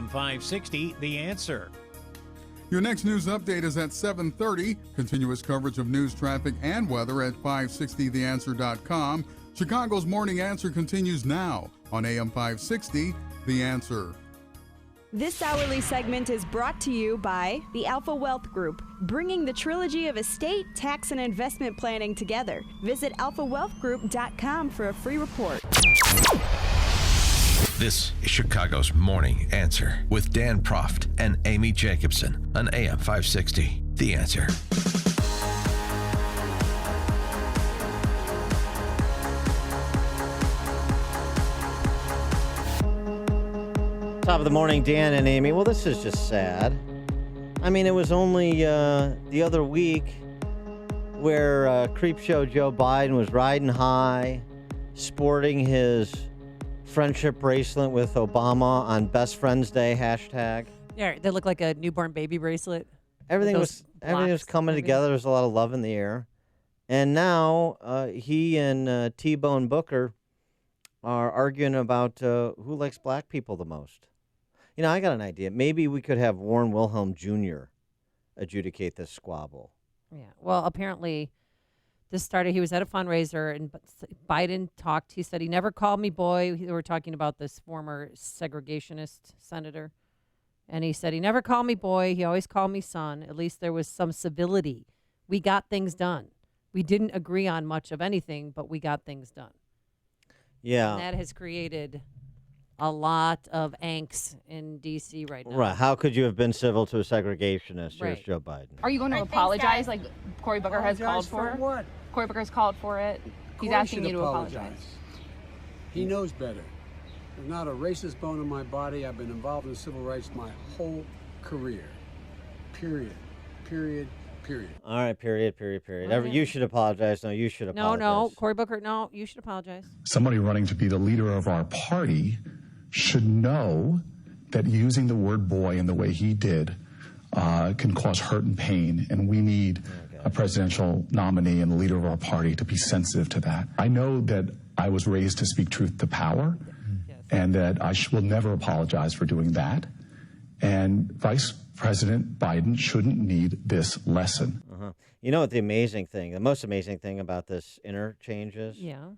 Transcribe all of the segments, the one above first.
AM 560, The Answer. Your next news update is at 7:30. Continuous coverage of news, traffic, and weather at 560theanswer.com. Chicago's Morning Answer continues now on AM 560, The Answer. This hourly segment is brought to you by the Alpha Wealth Group, bringing the trilogy of estate, tax, and investment planning together. Visit alphawealthgroup.com for a free report. This is Chicago's Morning Answer with Dan Proft and Amy Jacobson on AM 560. The Answer. Top of the morning, Dan and Amy. Well, this is just sad. I mean, it was only the other week where Creepshow Joe Biden was riding high, sporting his friendship bracelet with Obama on Best Friends Day hashtag. Yeah, they look like a newborn baby bracelet. Everything was coming together. There was a lot of love in the air. And now he and T-Bone Booker are arguing about who likes black people the most. You know, I got an idea. Maybe we could have Warren Wilhelm Jr. adjudicate this squabble. Yeah. Well, apparently this started, he was at a fundraiser and Biden talked. He said he never called me boy. We were talking about this former segregationist senator. And he said he never called me boy. He always called me son. At least there was some civility. We got things done. We didn't agree on much of anything, but we got things done. Yeah. And that has created a lot of angst in D.C. right now. Right. How could you have been civil to a segregationist? Right. Here's Joe Biden. Are you going to apologize like Cory Booker has called for? What? Cory Booker's called for it. He's Cory asking should you to apologize. He knows better. There's not a racist bone in my body. I've been involved in civil rights my whole career. Period. Period. Period. All right, period. Okay. You should apologize. No, you should apologize. No, Cory Booker, no, you should apologize. Somebody running to be the leader of our party should know that using the word boy in the way he did can cause hurt and pain, and we need a presidential nominee and the leader of our party to be sensitive to that. I know that I was raised to speak truth to power, and that I will never apologize for doing that. And Vice President Biden shouldn't need this lesson. You know what the most amazing thing about this interchange is? Yeah.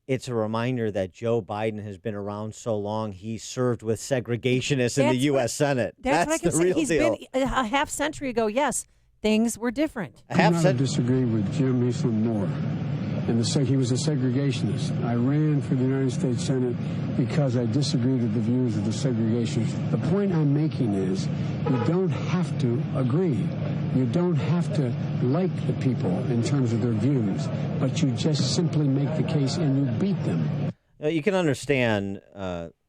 It's a reminder that Joe Biden has been around so long, he served with segregationists in the U.S. Senate. That's what I can the say. real He's deal. been a half century ago, yes, things were different. I disagree with Jim Eastland Moore. And he was a segregationist. I ran for the United States Senate because I disagreed with the views of the segregationists. The point I'm making is you don't have to agree. You don't have to like the people in terms of their views, but you just simply make the case and you beat them. You can understand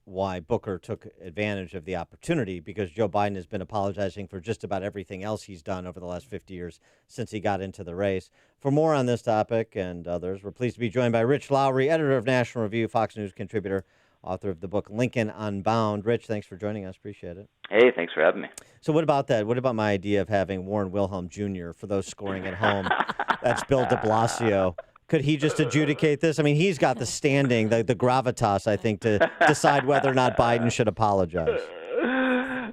why Booker took advantage of the opportunity, because Joe Biden has been apologizing for just about everything else he's done over the last 50 years since he got into the race. For more on this topic and others, we're pleased to be joined by Rich Lowry, editor of National Review, Fox News contributor, author of the book Lincoln Unbound. Rich, thanks for joining us. Appreciate it. Hey, thanks for having me. So what about that? What about my idea of having Warren Wilhelm Jr., for those scoring at home? That's Bill de Blasio. Could he just adjudicate this? I mean, he's got the standing, the gravitas, I think, to decide whether or not Biden should apologize.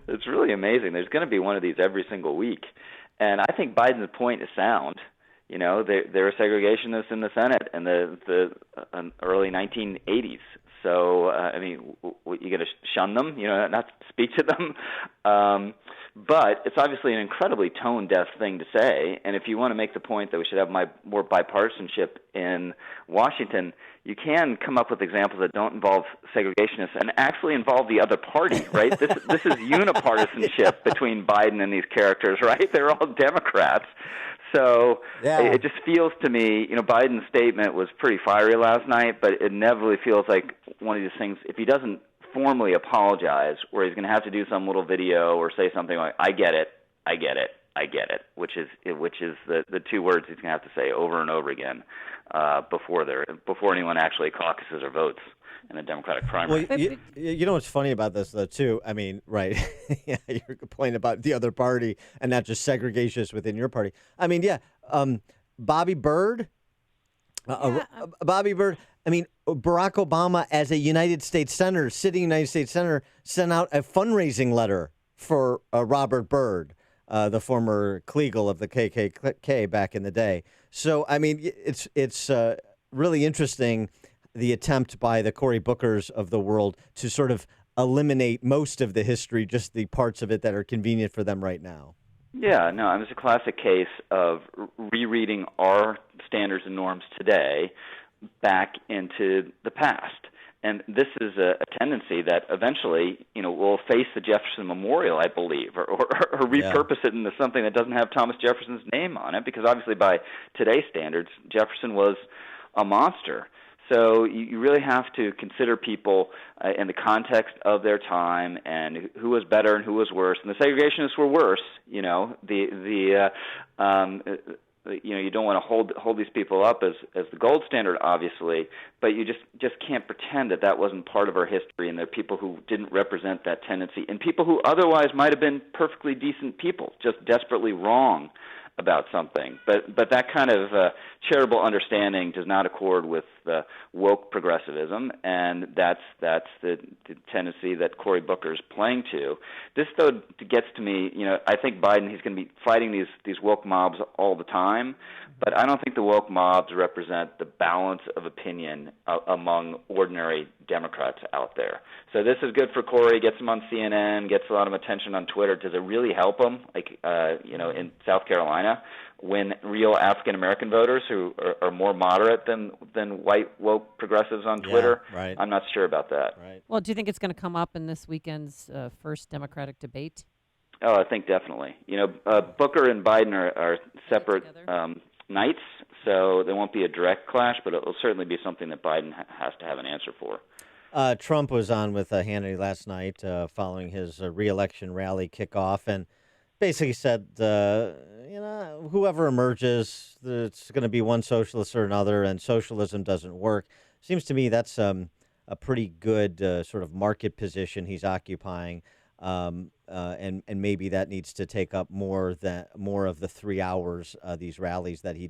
It's really amazing. There's going to be one of these every single week. And I think Biden's point is sound. You know, there were segregationists in the Senate in the early 1980s. So, I mean, you got to shun them, you know, not speak to them. But it's obviously an incredibly tone-deaf thing to say. And if you want to make the point that we should have more bipartisanship in Washington, you can come up with examples that don't involve segregationists and actually involve the other party, right? This is unipartisanship between Biden and these characters, right? They're all Democrats. So It just feels to me, you know, Biden's statement was pretty fiery last night, but it inevitably feels like one of these things, if he doesn't formally apologize, where he's going to have to do some little video or say something like, I get it, which is the two words he's going to have to say over and over again before anyone actually caucuses or votes in a Democratic primary. Well, you know what's funny about this, though, too? I mean, right, yeah, your point about the other party and not just segregationists within your party. I mean, Bobby Byrd, Bobby Bird, I mean, Barack Obama, as a United States Senator, sitting United States Senator, sent out a fundraising letter for Robert Byrd, the former Kleagle of the KKK back in the day. So, I mean, it's really interesting, the attempt by the Cory Bookers of the world to sort of eliminate most of the history, just the parts of it that are convenient for them right now. Yeah, no, it's a classic case of rereading our standards and norms today back into the past. And this is a tendency that eventually, will face the Jefferson Memorial, I believe, or repurpose it into something that doesn't have Thomas Jefferson's name on it, because obviously by today's standards, Jefferson was a monster. So you really have to consider people in the context of their time and who was better and who was worse. And the segregationists were worse. You don't want to hold these people up as the gold standard, obviously, but you just can't pretend that wasn't part of our history. And there are people who didn't represent that tendency, and people who otherwise might have been perfectly decent people, just desperately wrong about something. But that kind of charitable understanding does not accord with woke progressivism, and that's the tendency that Cory Booker's playing to. This, though, gets to me, I think Biden, he's going to be fighting these woke mobs all the time, but I don't think the woke mobs represent the balance of opinion among ordinary Democrats out there. So this is good for Cory, gets him on CNN, gets a lot of attention on Twitter. Does it really help him, in South Carolina, win real African-American voters who are more moderate than white woke progressives on Twitter? Yeah, right. I'm not sure about that. Right. Well, do you think it's going to come up in this weekend's first Democratic debate? Oh, I think definitely. Booker and Biden are separate nights, so there won't be a direct clash, but it'll certainly be something that Biden has to have an answer for. Trump was on with Hannity last night following his re-election rally kickoff, and basically said, whoever emerges, it's going to be one socialist or another, and socialism doesn't work. Seems to me that's a pretty good sort of market position he's occupying, and maybe that needs to take up more of the 3 hours these rallies that he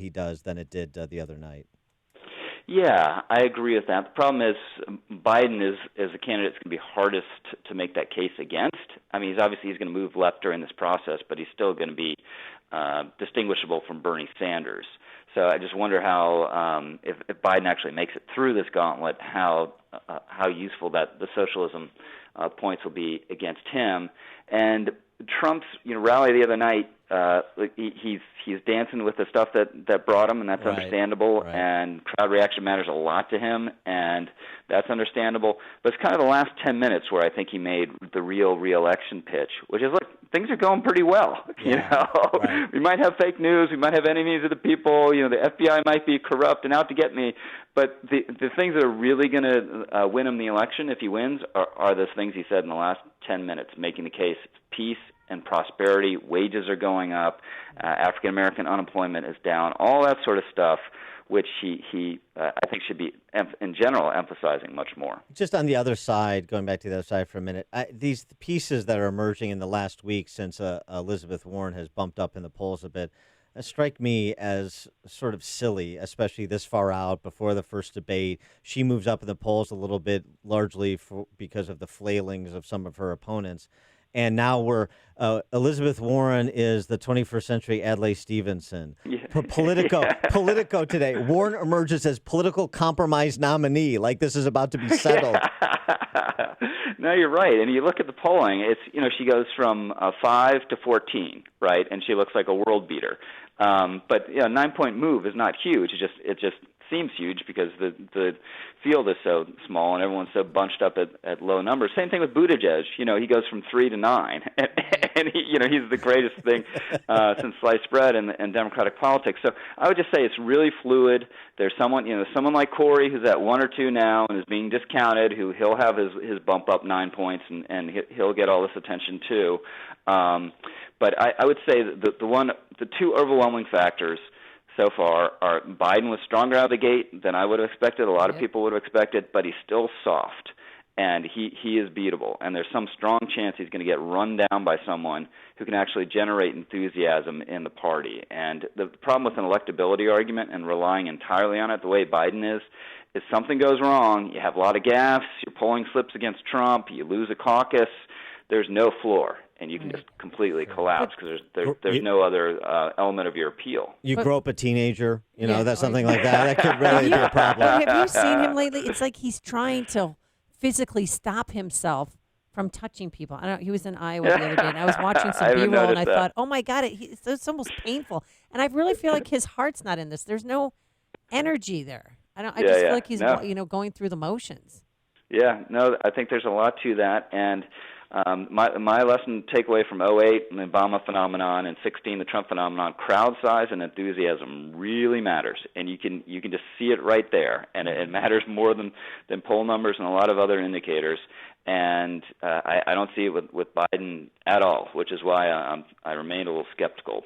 does than it did the other night. Yeah, I agree with that. The problem is Biden is a candidate that's going to be hardest to make that case against. I mean, he's going to move left during this process, but he's still going to be distinguishable from Bernie Sanders. So I just wonder how, if Biden actually makes it through this gauntlet, how useful that the socialism points will be against him. And Trump's rally the other night, he's dancing with the stuff that brought him, and that's understandable. Right. And crowd reaction matters a lot to him, and that's understandable. But it's kind of the last 10 minutes where I think he made the real re-election pitch, which is, look, things are going pretty well. Right. We might have fake news, we might have enemies of the people. The FBI might be corrupt and out to get me. But the things that are really going to win him the election, if he wins, are those things he said in the last 10 minutes, making the case peace and prosperity, wages are going up, African-American unemployment is down, all that sort of stuff, which he I think should be, in general, emphasizing much more. Just on the other side, going back to the other side for a minute, these pieces that are emerging in the last week since Elizabeth Warren has bumped up in the polls a bit, strike me as sort of silly, especially this far out before the first debate. She moves up in the polls a little bit, largely because of the flailings of some of her opponents. And now Elizabeth Warren is the 21st century Adlai Stevenson. Yeah. Politico today. Warren emerges as political compromise nominee, like this is about to be settled. No, you're right. And you look at the polling, it's, she goes from 5 to 14, right? And she looks like a world beater. But 9-point move is not huge. It just seems huge because the field is so small and everyone's so bunched up at low numbers. Same thing with Buttigieg. He goes from 3 to 9, and he's the greatest thing since sliced bread in Democratic politics. So I would just say it's really fluid. There's someone like Cory who's at 1 or 2 now and is being discounted, who he'll have his bump up 9 points and he'll get all this attention too. But I would say that the two overwhelming factors so far are Biden was stronger out of the gate than I would have expected. A lot of people would have expected, but he's still soft. and he is beatable. And there's some strong chance he's going to get run down by someone who can actually generate enthusiasm in the party. And the problem with an electability argument and relying entirely on it, the way Biden is, if something goes wrong, you have a lot of gaffes, your polling slips against Trump, you lose a caucus, there's no floor, and you can just completely collapse because there's no other element of your appeal. You grow up a teenager, that's something like that. That could really be a problem. Have you seen him lately? It's like he's trying to physically stop himself from touching people. He was in Iowa the other day, and I was watching some B-roll, and I thought, oh my God, it's almost painful. And I really feel like his heart's not in this. There's no energy there. I just feel like he's going through the motions. Yeah, no, I think there's a lot to that, and my lesson takeaway from 2008, the Obama phenomenon, and 2016, the Trump phenomenon, crowd size and enthusiasm really matters, and you can just see it right there, and it matters more than poll numbers and a lot of other indicators. And I don't see it with Biden at all, which is why I remain a little skeptical.